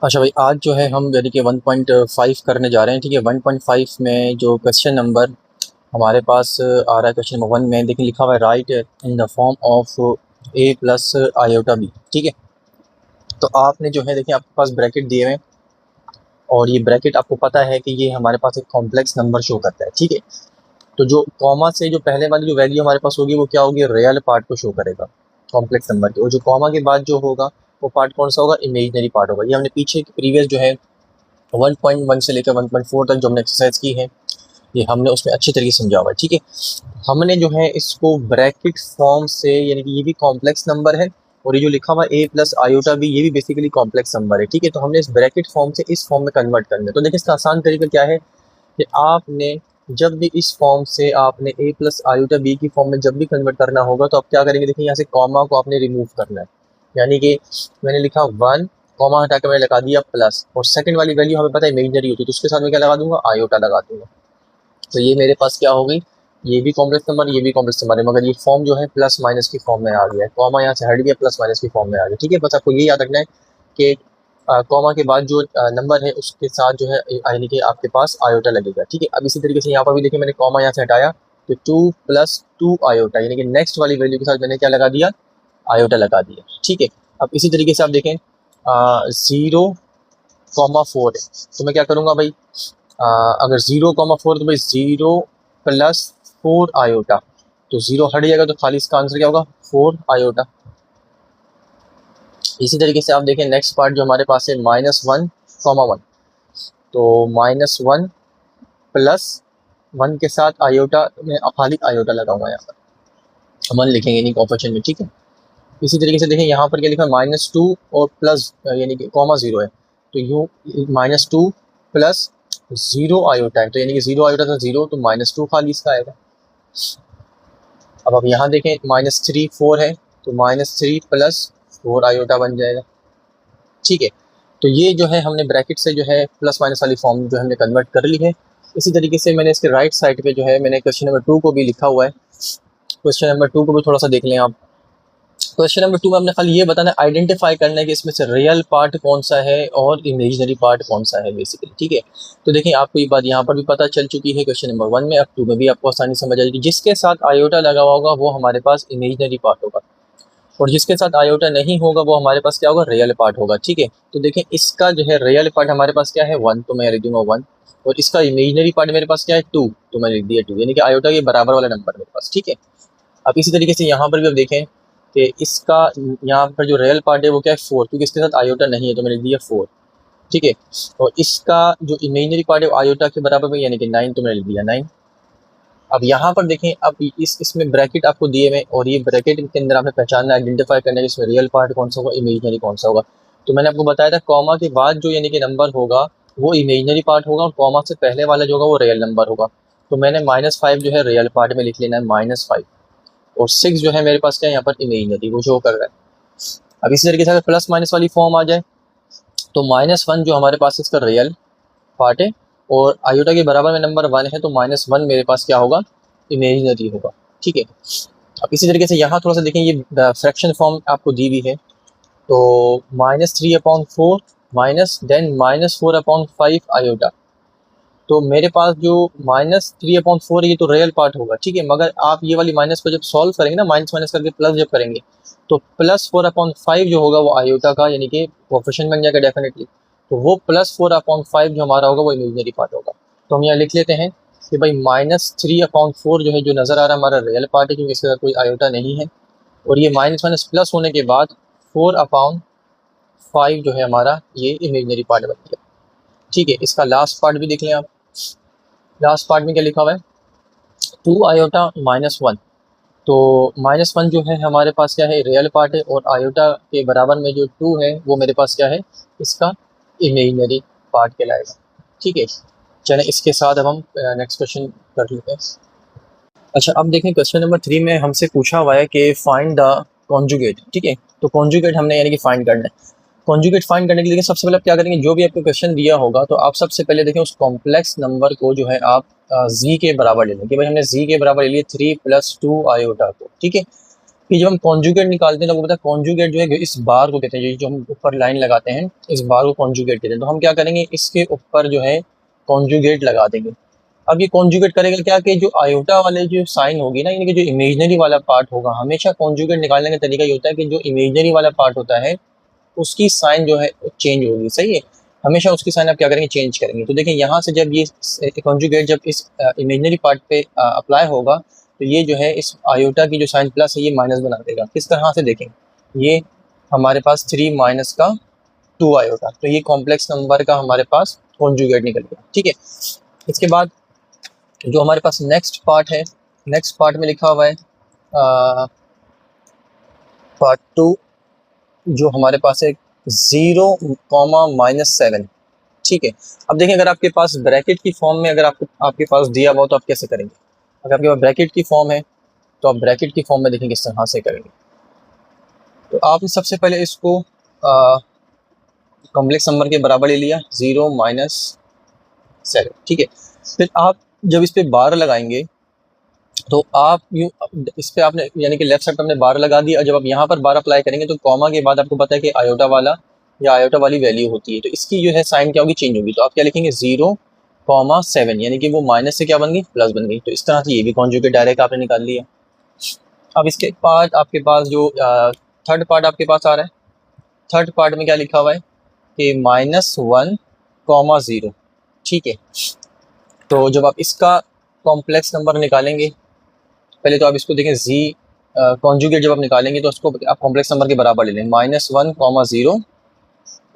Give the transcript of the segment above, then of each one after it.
अच्छा भाई, आज जो है हम यानी कि 1.5 करने जा रहे हैं। ठीक है, 1.5 में जो क्वेश्चन नंबर हमारे पास आ रहा है, क्वेश्चन नंबर 1 में देखिए लिखा हुआ है write in the form of A plus iota B. ठीक है, तो आपने जो है देखिए आपके पास ब्रैकेट दिए हुए हैं और ये ब्रैकेट आपको पता है कि ये हमारे पास एक कॉम्प्लेक्स नंबर शो करता है। ठीक है, तो जो कॉमा से जो पहले वाली जो वैल्यू हमारे पास होगी वो क्या होगी, रियल पार्ट को शो करेगा कॉम्प्लेक्स नंबर की, और जो कॉमा के बाद जो होगा वो पार्ट कौन सा होगा, इमेजिनरी पार्ट होगा। ये हमने पीछे प्रीवियस जो है 1.1 से लेकर 1.4 तक जो हमने एक्सरसाइज की है ये हमने उसमें अच्छी तरीके से समझा हुआ है। ठीक है, हमने जो है इसको ब्रैकेट फॉर्म से, यानी कि ये भी कॉम्प्लेक्स नंबर है और ये जो लिखा हुआ ए प्लस आयोटा भी, ये भी बेसिकली कॉम्प्लेक्स नंबर है। ठीक है, तो हमने इस ब्रैकेट फॉर्म से इस फॉर्म में कन्वर्ट करना है। तो देखिए इसका आसान तरीका क्या है कि आपने जब भी इस फॉर्म से आपने ए प्लस आयोटा बी की फॉर्म में जब भी कन्वर्ट करना होगा तो आप क्या करेंगे, देखिए यहाँ से कॉमा को आपने रिमूव करना है। यानी कि मैंने लिखा 1, कॉमा हटा के मैंने लगा दिया प्लस, और सेकंड वाली वैल्यू हमें पता है इमेजिनरी होती है, तो उसके साथ में क्या लगा दूंगा, आयोटा लगा दूंगा। तो ये मेरे पास क्या हो गई, ये भी कॉम्प्लेक्स नंबर, ये भी कॉम्प्लेक्स नंबर है, मगर ये फॉर्म जो है प्लस माइनस की फॉर्म में आ गया है। कॉमा यहाँ से हट गया, प्लस माइनस की फॉर्म में आ गया। ठीक है, बस आपको ये याद रखना है कि कॉमा के बाद जो नंबर है उसके साथ जो है यानी कि आपके पास आयोटा लगेगा। ठीक है, अब इसी तरीके से यहाँ पर भी देखिए मैंने कॉमा यहाँ से हटाया तो 2 + 2 आयोटा, यानी कि नेक्स्ट वाली वैल्यू के साथ मैंने क्या लगा दिया, आयोटा लगा दिया। ठीक है, अब इसी तरीके से आप देखें 0,4 है, तो मैं क्या करूँगा भाई, अगर 0,4 तो भाई 0 + 4 आयोटा, तो 0 हट जाएगा तो खाली इसका आंसर क्या होगा, 4 आयोटा। इसी तरीके से आप देखें नेक्स्ट पार्ट जो हमारे पास है -1,1, तो -1 + 1 के साथ आयोटा में खाली आयोटा लगाऊंगा, यहाँ पर 1 लिखेंगे नहीं कोफिशिएंट में। ठीक है, इसी तरीके से देखें यहाँ पर क्या लिखा है -2 और प्लस यानी कि कॉमा 0 है, तो यूँ -2 + 0 आयोटा है, तो यानी कि 0 आयोटा था 0, तो -2 खाली इसका आएगा। अब आप यहाँ देखें -3 4 है, तो -3 + 4 आयोटा बन जाएगा। ठीक है, तो ये जो है हमने ब्रैकेट से जो है प्लस माइनस वाली फॉर्म जो हमने कन्वर्ट कर ली है। इसी तरीके से मैंने इसके राइट साइड पे जो है मैंने क्वेश्चन नंबर 2 को भी लिखा हुआ है। क्वेश्चन नंबर 2 को भी थोड़ा सा देख लें आप। क्वेश्चन नंबर 2 में हमने खाली ये बताना है, आइडेंटिफाई करना है कि इसमें से रियल पार्ट कौन सा है और इमेजिनरी पार्ट कौन सा है बेसिकली। ठीक है, तो देखिए आपको ये बात यहाँ पर भी पता चल चुकी है क्वेश्चन नंबर 1 में, अब 2 में भी आपको आसानी समझ आ जाएगी। जिसके साथ आयोटा लगा हुआ होगा वो हमारे पास इमेजिनरी पार्ट होगा, और जिसके साथ आयोटा नहीं होगा वो हमारे पास क्या होगा, रियल पार्ट होगा। ठीक है, तो देखें इसका जो है रियल पार्ट हमारे पास क्या है 1, तो मैं लिख दूंगा 1, और इसका इमेजिनरी पार्ट मेरे पास क्या है 2, तो मैं लिख दिया 2, यानी कि आयोटा के बराबर वाला नंबर मेरे पास। ठीक है, अब इसी तरीके से यहाँ पर भी अब देखें कि इसका यहाँ पर जो रियल पार्ट है वो क्या है 4, क्योंकि इसके साथ आयोटा नहीं है, तो मैंने लिख दिया 4। ठीक है, और इसका जो इमेजिनरी पार्ट है वो आयोटा के बराबर में, यानी कि 9, तो मैंने लिख दिया 9। अब यहाँ पर देखें, अब इसमें ब्रैकेट आपको दिए हुए, और ये ब्रैकेट के अंदर आपने पहचानना, आइडेंटिफाई करना है इसमें रियल पार्ट कौन सा होगा, इमेजिनरी कौन सा होगा। तो मैंने आपको बताया था कॉमा के बाद जो यानी कि नंबर होगा वो इमेजिनरी पार्ट होगा, और कॉमा से पहले वाला जो होगा वो रियल नंबर होगा। तो मैंने -5 जो है रियल पार्ट में लिख लेना है, -5, और 6 जो है मेरे पास क्या है यहाँ पर इमेजिनरी, वो शो कर रहा है। अब इसी तरीके से अगर प्लस माइनस वाली फॉर्म आ जाए तो -1 जो हमारे पास इसका रियल पार्ट है, और आयोटा के बराबर में नंबर 1 है, तो -1 मेरे पास क्या होगा, इमेजिनरी होगा। ठीक है, अब इसी तरीके से यहाँ थोड़ा सा देखें, ये फ्रैक्शन फॉर्म आपको दी हुई है, तो -3/4 माइनस देन -4/5 आयोटा, तो मेरे पास जो -3/4 ये तो रियल पार्ट होगा। ठीक है, मगर आप ये वाली माइनस को जब सॉल्व करेंगे ना, माइनस माइनस करके प्लस जब करेंगे तो +4/5 जो होगा वो आयोटा का यानी कि कोफिशिएंट बन जाएगा डेफिनेटली, तो वो +4/5 जो हमारा होगा वो इमेजिनरी पार्ट होगा। तो हम यहाँ लिख लेते हैं कि भाई -3/4 जो है जो नज़र आ रहा है हमारा रियल पार्ट है, क्योंकि इसका कोई आयोटा नहीं है, और ये माइनस माइनस प्लस होने के बाद 4/5 जो है हमारा ये इमेजिनरी पार्ट बन गया। ठीक है, इसका लास्ट पार्ट भी देख लें आप। लास्ट पार्ट में क्या लिखा हुआ है, 2 आयोटा -1, तो -1 जो है हमारे पास क्या है, रियल पार्ट है, और आयोटा के बराबर में जो 2 है वो मेरे पास क्या है, इसका इमेजिनरी पार्ट कहलाएगा। ठीक है, चलें इसके साथ अब हम नेक्स्ट क्वेश्चन कर लेते हैं। अच्छा, अब देखें क्वेश्चन नंबर 3 में हमसे पूछा हुआ है कि फाइंड द कॉन्जुगेट। ठीक है, तो कॉन्जुगेट हमने यानी कि फाइंड करना है। कॉन्जुगेट फाइंड करने के लिए सबसे पहले आप क्या करेंगे, जो भी आपको क्वेश्चन दिया होगा तो आप सबसे पहले देखें उस कॉम्प्लेक्स नंबर को जो है आप जी के बराबर ले लें, कि भाई हमने जी के बराबर ले लिया 3 + 2 आयोटा को। ठीक है, कि जब हम कॉन्जुगेट निकालते हैं तो आपको पता है कॉन्जुगेट जो है इस बार को कहते हैं, जो हम ऊपर लाइन लगाते हैं इस बार को कॉन्जुगेट कहते हैं। तो हम क्या करेंगे, इसके ऊपर जो है कॉन्जुगेट लगा देंगे। अब ये कॉन्जुगेट करेगा क्या कि जो आयोटा वाले जो साइन होगी ना, यानी कि जो इमेजिनरी वाला पार्ट होगा, हमेशा कॉन्जुगेट निकालने का तरीका ये होता है कि जो इमेजिनरी वाला पार्ट होता है उसकी साइन जो है चेंज होगी, सही है। हमेशा उसकी साइन आप क्या करेंगे, चेंज करेंगे। तो देखिए यहाँ से जब ये कॉन्जुगेट जब इस इमेजिनरी पार्ट पे अप्लाई होगा तो ये जो है इस आयोटा की जो साइन प्लस है ये माइनस बना देगा। किस तरह से देखें, ये हमारे पास 3 माइनस का 2 आयोटा, तो ये कॉम्प्लेक्स नंबर का हमारे पास कॉन्जुगेट निकल गया, ठीक है। इसके बाद जो हमारे पास नेक्स्ट पार्ट है, नेक्स्ट पार्ट में लिखा हुआ है पार्ट 2, जो हमारे पास है 0, -7, ठीक है। अब देखें अगर आपके पास ब्रैकेट की फॉर्म में अगर आपके पास दिया हुआ तो आप कैसे करेंगे। अगर आपके पास ब्रैकेट की फॉर्म है तो आप ब्रैकेट की फॉर्म में देखें किस तरह से करेंगे। तो आपने सबसे पहले इसको कॉम्प्लेक्स नंबर के बराबर ले लिया 0, -7, ठीक है। फिर आप जब इस पे बार लगाएंगे तो आप यूँ इस पे आपने यानी कि लेफ्ट साइड पे आपने बार लगा दी, और जब आप यहाँ पर बार अप्लाई करेंगे तो कॉमा के बाद आपको पता है कि आयोटा वाला या आयोटा वाली वैल्यू होती है, तो इसकी जो है साइन क्या होगी, चेंज होगी। तो आप क्या लिखेंगे 0, 7, यानी कि वो माइनस से क्या बन गई, प्लस बन गई। तो इस तरह से ये भी कॉन्जुगेट डायरेक्ट आपने निकाल लिया। अब इसके बाद आपके पास जो थर्ड पार्ट आपके पास आ रहा है, थर्ड पार्ट में क्या लिखा हुआ है कि -1, 0, ठीक है। तो जब आप इसका कॉम्प्लेक्स नंबर निकालेंगे, पहले तो आप इसको देखें जी कॉन्जुगेट जब आप निकालेंगे तो उसको आप कॉम्प्लेक्स नंबर के बराबर ले लें -1, 0,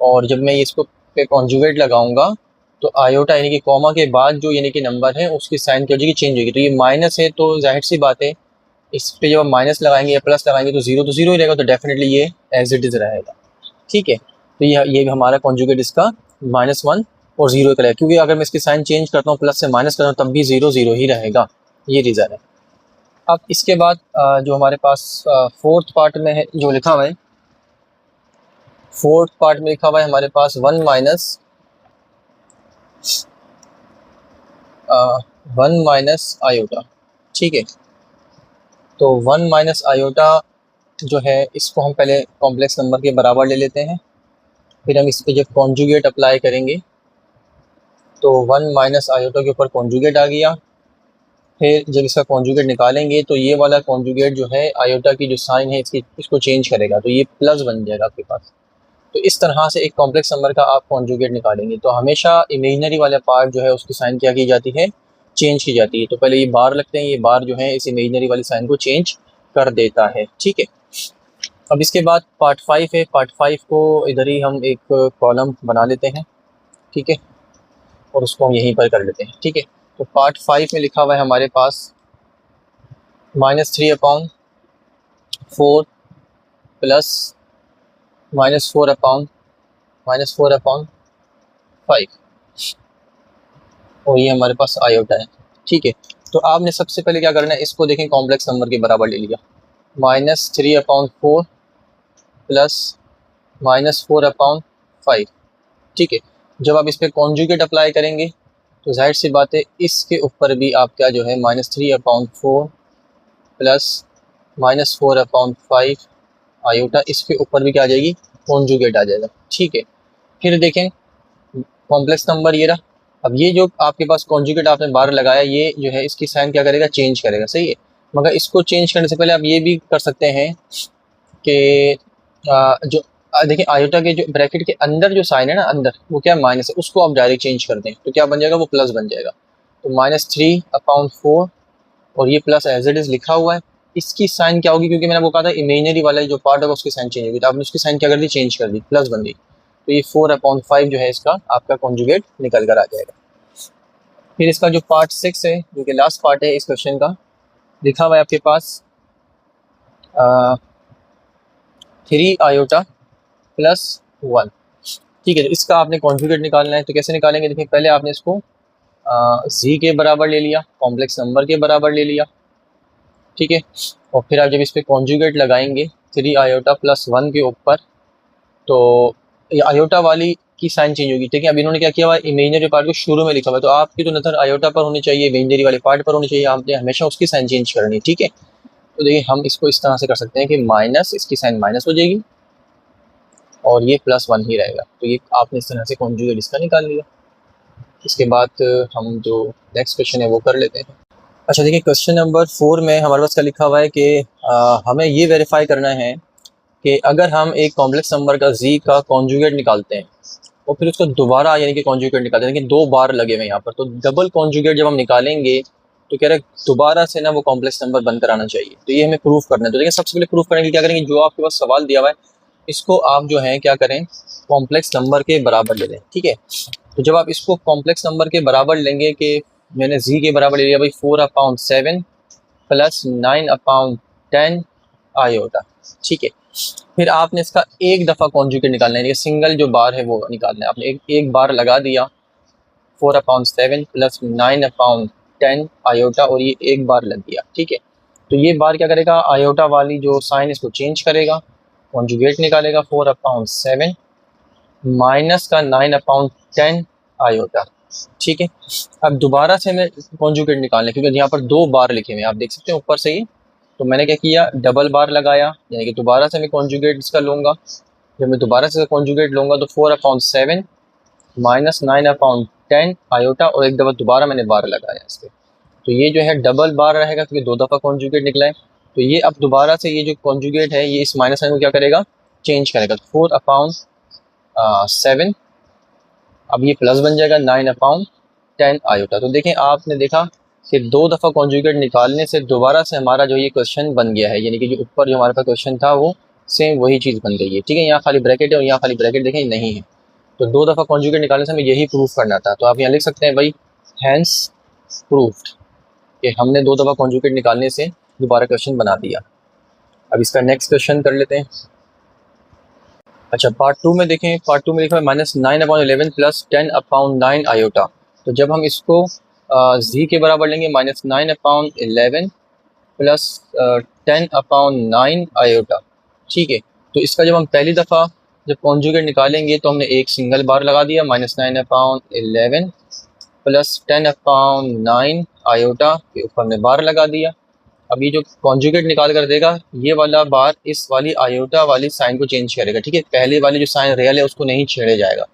और जब मैं इसको पे कॉन्जुगेट लगाऊंगा तो आयोटा यानी कि कॉमा के बाद जो यानी कि नंबर है उसकी साइन क्या हो जाएगी, चेंज होगी। तो ये माइनस है तो जाहिर सी बात है इस पे जब आप माइनस लगाएंगे या प्लस लगाएंगे तो जीरो ही रहेगा, तो डेफिनेटली ये एज इट इज रहेगा, ठीक है। तो ये हमारा कॉन्जुगेट इसका -1 और 0 का रहेगा, क्योंकि अगर मैं इसकी साइन चेंज करता हूँ प्लस से माइनस करता हूँ तब भी 0 ही रहेगा, ये रीज़न है। अब इसके बाद जो हमारे पास फोर्थ पार्ट में है जो लिखा हुआ है, फोर्थ पार्ट में लिखा हुआ है हमारे पास 1 आयोटा, ठीक है। तो 1 आयोटा जो है इसको हम पहले कॉम्प्लेक्स नंबर के बराबर ले लेते हैं, फिर हम इस पर जब कॉन्जुगेट अप्लाई करेंगे तो 1 आयोटा के ऊपर कॉन्जुगेट आ गया। फिर जब इसका कॉन्जुगेट निकालेंगे तो ये वाला कॉन्जुगेट जो है आयोटा की जो साइन है इसको चेंज करेगा, तो ये प्लस बन जाएगा आपके पास। तो इस तरह से एक कॉम्प्लेक्स नंबर का आप कॉन्जुगेट निकालेंगे। तो हमेशा इमेजिनरी वाला पार्ट जो है उसकी साइन क्या की जाती है, चेंज की जाती है। तो पहले ये बार लगते हैं, ये बार जो है इस इमेजिनरी वाली साइन को चेंज कर देता है, ठीक है। अब इसके बाद पार्ट 5 है, पार्ट 5 को इधर ही हम एक कॉलम बना लेते हैं, ठीक है, और उसको हम यहीं पर कर लेते हैं, ठीक है। तो पार्ट 5 में लिखा हुआ है हमारे पास -3/4 प्लस -4/5, और ये हमारे पास आयोटा है, ठीक है। तो आपने सबसे पहले क्या करना है, इसको देखें कॉम्प्लेक्स नंबर के बराबर ले लिया, -3/4 प्लस -4/5, ठीक है। जब आप इस पर कॉन्जुगेट अप्लाई करेंगे तो जाहिर सी बात है इसके ऊपर भी आप क्या जो है -3/4 प्लस -4/5 आयोटा, इसके ऊपर भी क्या आ जाएगी, कॉन्जुगेट आ जाएगा, ठीक है। फिर देखें कॉम्प्लेक्स नंबर ये रहा। अब ये जो आपके पास कॉन्जुगेट आपने बार लगाया ये जो है इसकी साइन क्या करेगा, चेंज करेगा, सही है। मगर इसको चेंज करने से पहले आप ये भी कर सकते हैं कि जो देखिए आयोटा के जो ब्रैकेट के अंदर जो साइन है ना, अंदर वो क्या माइनस है, उसको आप डायरेक्ट चेंज कर दें तो क्या बन जाएगा, वो प्लस बन जाएगा। तो -3/4 और ये प्लस एज इट इज लिखा हुआ है, इसकी साइन क्या होगी, क्योंकि मैंने आपको कहा था इमेजिनरी वाला जो पार्ट होगा उसकी साइन चेंज होगी, तो आपने उसकी साइन क्या कर दी, चेंज कर दी, प्लस बन गई। तो ये 4/5 जो है इसका आपका कॉन्जुगेट निकल कर आ जाएगा। फिर इसका जो पार्ट 6 है जो कि लास्ट पार्ट है इस क्वेश्चन का, लिखा हुआ है आपके पास 3 आयोटा प्लस 1, ठीक है। तो इसका आपने कॉन्जुगेट निकालना है, तो कैसे निकालेंगे, देखिए पहले आपने इसको जी के बराबर ले लिया, कॉम्प्लेक्स नंबर के बराबर ले लिया, ठीक है। और फिर आप जब इस पर कॉन्जुगेट लगाएंगे 3 आयोटा प्लस 1 के ऊपर तो ये आयोटा वाली की साइन चेंज होगी, ठीक है। अब इन्होंने क्या किया हुआ है, इमेजिनरी पार्ट को शुरू में लिखा हुआ है, तो आपकी तो नजर आयोटा पर होनी चाहिए, इमेजिनरी वाले पार्ट पर होनी चाहिए, आपने हमेशा उसकी साइन चेंज करनी है, ठीक है। तो देखिए हम इसको इस तरह से कर सकते हैं कि माइनस, इसकी साइन माइनस हो जाएगी और ये +1 ही रहेगा। तो ये आपने इस तरह से कॉन्जुगेट इसका निकाल लिया। इसके बाद हम जो नेक्स्ट क्वेश्चन है वो कर लेते हैं। अच्छा देखिए क्वेश्चन नंबर 4 में हमारे पास क्या लिखा हुआ है कि हमें ये वेरीफाई करना है कि अगर हम एक कॉम्प्लेक्स नंबर का z का कॉन्जुगेट निकालते हैं और फिर उसको दोबारा यानी कि कॉन्जुगेट निकालते हैं, लेकिन 2 बार लगे हुए यहाँ पर, तो डबल कॉन्जुगेट जब हम निकालेंगे तो कह रहे दोबारा से ना वो कॉम्प्लेक्स नंबर बन कर आना चाहिए। तो ये हमें प्रूफ करना है। तो देखिए सबसे पहले प्रूफ करने के लिए क्या करेंगे, जो आपके पास सवाल दिया हुआ है इसको आप जो है क्या करें, कॉम्प्लेक्स नंबर के बराबर ले लें। ठीक है, तो जब आप इसको कॉम्प्लेक्स नंबर के बराबर लेंगे कि मैंने z के बराबर ले लिया भाई 4/7 प्लस 9/10 आयोटा। ठीक है, फिर आपने इसका एक दफ़ा कॉन्जुगेट निकालना है, सिंगल जो बार है वो निकालना है। आपने एक बार लगा दिया 4/7 प्लस 9/10 आयोटा और ये एक बार लग गया। ठीक है, तो ये बार क्या करेगा, आयोटा वाली जो साइन इसको चेंज करेगा, कॉन्जुगेट निकालेगा 4/7 माइनस का 9/10 आयोटा। ठीक है, अब दोबारा से हमें कॉन्जुगेट निकालना है क्योंकि यहाँ पर 2 बार लिखे हुए हैं, आप देख सकते हैं ऊपर से ही। तो मैंने क्या किया, डबल बार लगाया, यानी कि दोबारा से मैं कॉन्जुगेट इसका लूँगा। जब मैं दोबारा से कॉन्जुगेट लूँगा तो 4/7 माइनस 9/10 आयोटा और एक दफ़ा दोबारा मैंने बार लगाया इस पर। तो ये जो है डबल बार रहेगा क्योंकि 2 दफ़ा कॉन्जुगेट निकला है। तो ये अब दोबारा से ये जो कॉन्जुगेट है ये इस माइनस साइन को क्या करेगा, चेंज करेगा। 4/7 अब ये प्लस बन जाएगा 9/10 आयोटा। तो देखें आपने देखा कि 2 दफ़ा कॉन्जुगेट निकालने से दोबारा से हमारा जो ये क्वेश्चन बन गया है, यानी कि जो ऊपर जो हमारे पास क्वेश्चन था वो सेम वही चीज़ बन गई है। ठीक है, यहाँ खाली ब्रैकेट है और यहाँ खाली ब्रैकेट देखें नहीं है। तो 2 दफ़ा कॉन्जुगेट निकालने से हमें यही प्रूफ करना था। तो आप यहाँ लिख सकते हैं भाई हैंस प्रूफ्ड, कि हमने 2 दफ़ा कॉन्जुगेट निकालने से दोबारा क्वेश्चन बना दिया। अब इसका नेक्स्ट क्वेश्चन कर लेते हैं। अच्छा पार्ट 2 में देखें, पार्ट 2 में लिखा है -9/11 प्लस 10/9 आयोटा। तो जब हम इसको z के बराबर लेंगे -9/11 प्लस 10/9 आयोटा। ठीक है, तो इसका जब हम पहली दफ़ा जब कॉन्जुगेट निकालेंगे तो हमने एक सिंगल बार लगा दिया -9/11 प्लस 10/9 आयोटा के ऊपर में बार लगा दिया। अब ये जो कॉन्जुगेट निकाल कर देगा ये वाला बार इस वाली आयोटा वाली साइन को चेंज करेगा। ठीक है, पहले वाली जो साइन रियल है उसको नहीं छेड़े जाएगा।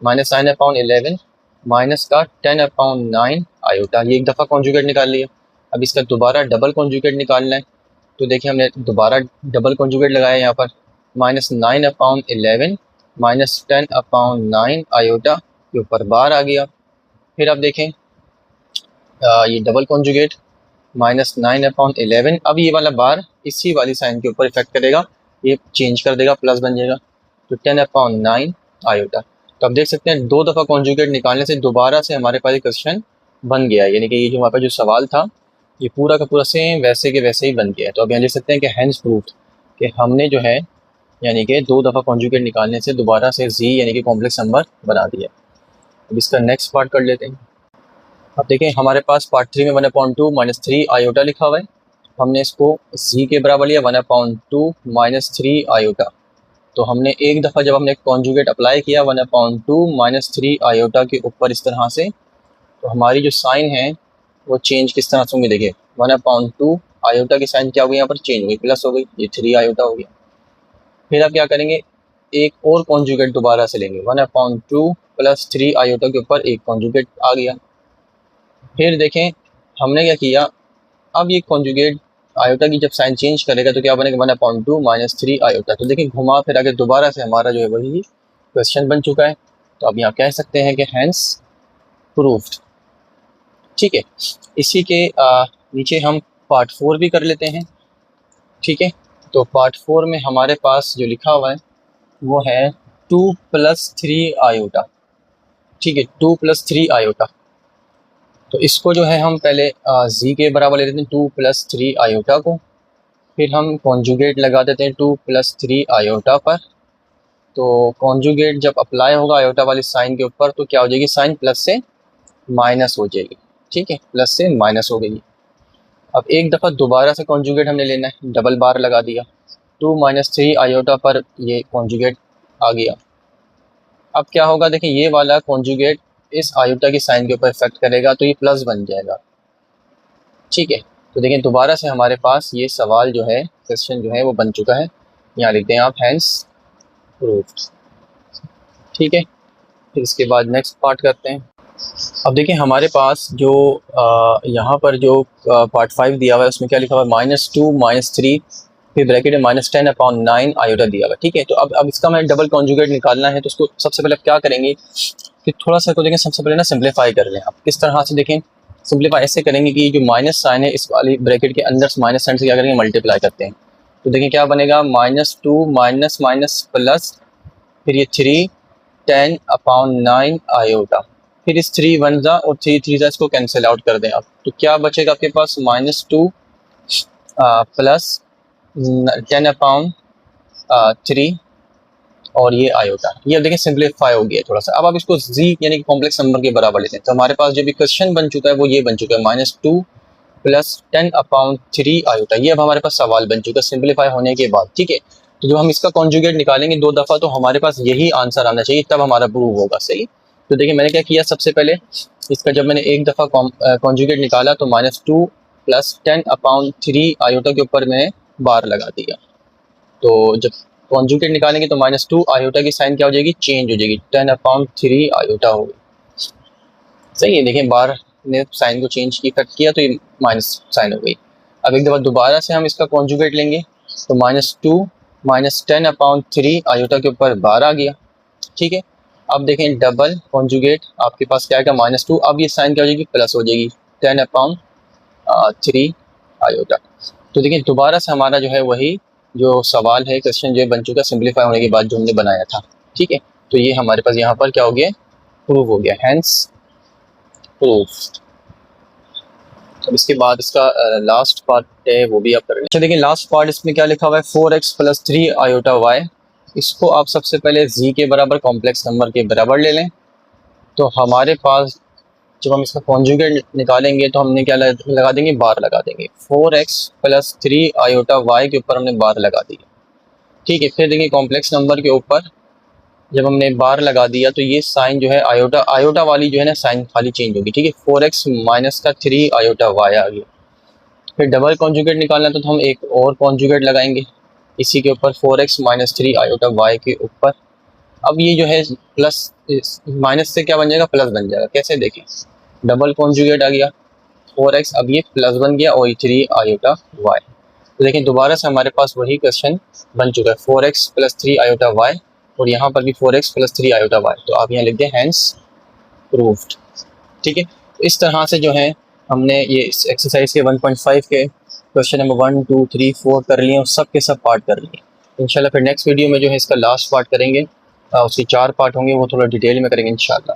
-9/11 माइनस का 10/9 आयोटा, ये एक दफ़ा कॉन्जुगेट निकाल लिया। अब इसका दोबारा डबल कॉन्जुगेट निकालना है। तो देखिए हमने दोबारा डबल कॉन्जुगेट लगाया यहाँ पर -9/11 माइनस 10/9 आयोटा के ऊपर बार आ गया। फिर आप देखें ये डबल कॉन्जुगेट -9/11, अब ये वाला बार इसी वाली साइन के ऊपर इफेक्ट करेगा, ये चेंज कर देगा, प्लस बन जाएगा। तो 10/9 आयोटा। तो आप देख सकते हैं 2 दफ़ा कॉन्जुगेट निकालने से दोबारा से हमारे पास क्वेश्चन बन गया है, यानी कि ये जो हमारे पास जो सवाल था ये पूरा का पूरा सेम वैसे के वैसे ही बन गया है। तो अब यहाँ देख सकते हैं कि हैंस प्रूफ्ड, कि हमने जो है यानी कि 2 दफ़ा कॉन्जुगेट निकालने से दोबारा से z यानी कि कॉम्प्लेक्स नंबर बना दिया। अब इसका नेक्स्ट पार्ट कर लेते हैं। अब देखें हमारे पास पार्ट 3 में 1/2 माइनस 3 आयोटा लिखा हुआ है। हमने इसको z के बराबर लिया 1/2 माइनस 3 आयोटा। तो हमने एक दफ़ा जब हमने कॉन्जुगेट अप्लाई किया 1/2 माइनस 3 आयोटा के ऊपर इस तरह से, तो हमारी जो साइन है वो चेंज किस तरह से होंगे। देखिए 1/2 आयोटा की साइन क्या हो गई, यहाँ पर चेंज हो गई, प्लस हो गई, ये 3 आयोटा हो गया। फिर आप क्या करेंगे, एक और कॉन्जुगेट दोबारा से लेंगे 1/2 प्लस 3 आयोटा के ऊपर एक कॉन्जुगेट आ गया। फिर देखें हमने क्या किया, अब ये कॉन्जुगेट आयोटा की जब साइन चेंज करेगा तो क्या बनेगा 1/2 माइनस 3 आयोटा। तो देखिए घुमा फिर आगे दोबारा से हमारा जो है वही क्वेश्चन बन चुका है। तो अब यहाँ कह सकते हैं कि हैंस प्रूफ्ड। ठीक है, इसी के नीचे हम पार्ट 4 भी कर लेते हैं। ठीक है, तो पार्ट 4 में हमारे पास जो लिखा हुआ है वो है 2 + 3 आयोटा। ठीक है, 2 + 3 आयोटा। तो इसको जो है हम पहले z के बराबर ले लेते हैं 2 + 3 आयोटा को, फिर हम कॉन्जुगेट लगा देते हैं 2 + 3 आयोटा पर। तो कॉन्जुगेट जब अप्लाई होगा आयोटा वाली साइन के ऊपर तो क्या हो जाएगी, साइन प्लस से माइनस हो जाएगी। ठीक है, प्लस से माइनस हो गई। अब एक दफ़ा दोबारा से कॉन्जुगेट हमने लेना है, डबल बार लगा दिया 2 - 3 आयोटा पर, ये कॉन्जुगेट आ गया। अब क्या होगा, देखिए ये वाला कॉन्जुगेट इस आयोटा की साइन के ऊपर इफेक्ट करेगा तो ये प्लस बन जाएगा। ठीक है, तो देखिए दोबारा से हमारे पास ये सवाल जो है, क्वेश्चन जो है वो बन चुका है। यहाँ लिखते हैं आप हैंस प्रूव्ड। ठीक है, फिर इसके बाद नेक्स्ट पार्ट करते हैं। अब देखिए हमारे पास जो यहाँ पर जो पार्ट 5 दिया हुआ है उसमें क्या लिखा हुआ है, -2 -3 फिर ब्रैकेट में -10/9 आयोटा दिया हुआ है। ठीक है, तो अब इसका मैं डबल कॉन्जुगेट निकालना है, तो उसको सबसे पहले क्या करेंगे कि थोड़ा सा को देखें, सबसे पहले ना सिंप्लीफाई कर लें। आप किस तरह से देखें, सिंप्लीफाई ऐसे करेंगे कि जो माइनस साइन है इस वाली ब्रैकेट के अंदर माइनस साइन से क्या करेंगे, मल्टीप्लाई करते हैं। तो देखिए क्या बनेगा, -2 माइनस माइनस प्लस, फिर ये 3 10/9 आयोटा, फिर इस 3 वन जा और 3 3 जा, इसको कैंसिल आउट कर दें आप। तो क्या बचेगा आपके पास, -2 प्लस 10/3 और ये आयोटा। ये अब देखिए सिंप्लीफाई हो गया थोड़ा सा। अब आप इसको जी यानी कि कॉम्प्लेक्स नंबर के बराबर लेते हैं। तो हमारे पास जो भी क्वेश्चन बन चुका है वो ये बन चुका है, -2 प्लस 10/3 आयोटा। ये अब हमारे पास सवाल बन चुका है सिंप्लीफाई होने के बाद। ठीक है, तो जो हम इसका कॉन्जुगेट निकालेंगे 2 दफ़ा, तो हमारे पास यही आंसर आना चाहिए, तब हमारा प्रूव होगा। सही, तो देखिए मैंने क्या किया, सबसे पहले इसका जब मैंने एक दफ़ा कॉन्जुगेट निकाला तो -2 प्लस 10/3 आयोटा के ऊपर मैंने बार लगा दिया। तो जब कॉन्जुगेट निकालेंगे तो -2 आयोटा की साइन क्या हो जाएगी, चेंज हो जाएगी, 10/3 आयोटा होगी। सही है, देखिए बार ने साइन को चेंज की, कट किया तो ये माइनस साइन हो गई। अब एक दफ़ा दोबारा से हम इसका कॉन्जुगेट लेंगे तो -2 माइनस 10/3 आयोटा के ऊपर बार आ गया। ठीक है, अब देखें डबल कॉन्जुगेट आपके पास क्या आएगा, -2, अब ये साइन क्या हो जाएगी, प्लस हो जाएगी, 10/3 आयोटा। तो देखिए दोबारा से हमारा जो है वही जो सवाल है, क्वेश्चन जो बन चुका है सिंप्लीफाई होने के बाद जो हमने बनाया था। ठीक है, तो ये हमारे पास यहाँ पर क्या हो गया, प्रूव हो गया, हैंस प्रूव्ड। अब इसके बाद इसका लास्ट पार्ट है वो भी आप करेंगे। अच्छा देखिए लास्ट पार्ट इसमें क्या लिखा हुआ है, 4x + 3 आयोटा y। इसको आप सबसे पहले z के बराबर कॉम्प्लेक्स नंबर के बराबर ले लें। तो हमारे पास जब हम इसका कॉन्जुगेट निकालेंगे तो हमने क्या लगा देंगे, बार लगा देंगे। 4x + 3 आयोटा y के ऊपर हमने बार लगा दी। ठीक है, फिर देखिए कॉम्प्लेक्स नंबर के ऊपर जब हमने बार लगा दिया तो ये साइन जो है आयोटा वाली जो है ना साइन खाली चेंज होगी। ठीक है, 4x माइनस का 3 आयोटा y आ गया। फिर डबल कॉन्जुगेट निकालना तो हम एक और कॉन्जुगेट लगाएंगे इसी के ऊपर, 4x माइनस 3 आयोटा y के ऊपर। अब ये जो है प्लस माइनस से क्या बन जाएगा, प्लस बन जाएगा। कैसे देखें, डबल कॉन्जुगेट आ गया 4x, अब ये प्लस बन गया और 3 आयोटा y। तो देखें दोबारा से हमारे पास वही क्वेश्चन बन चुका है, 4x + 3 आयोटा y, और यहाँ पर भी 4x + 3 आयोटा y। तो आप यहाँ लिख दें हैंस प्रूव्ड। ठीक है, तो इस तरह से जो है हमने ये इस एक्सरसाइज के 1.5 के क्वेश्चन नंबर 1 2 3 4 कर लिए और सब के सब पार्ट कर लिए। इंशाल्लाह फिर नेक्स्ट वीडियो में जो है इसका लास्ट पार्ट करेंगे, उसके 4 पार्ट होंगे, वो थोड़ा डिटेल में करेंगे इंशाल्लाह।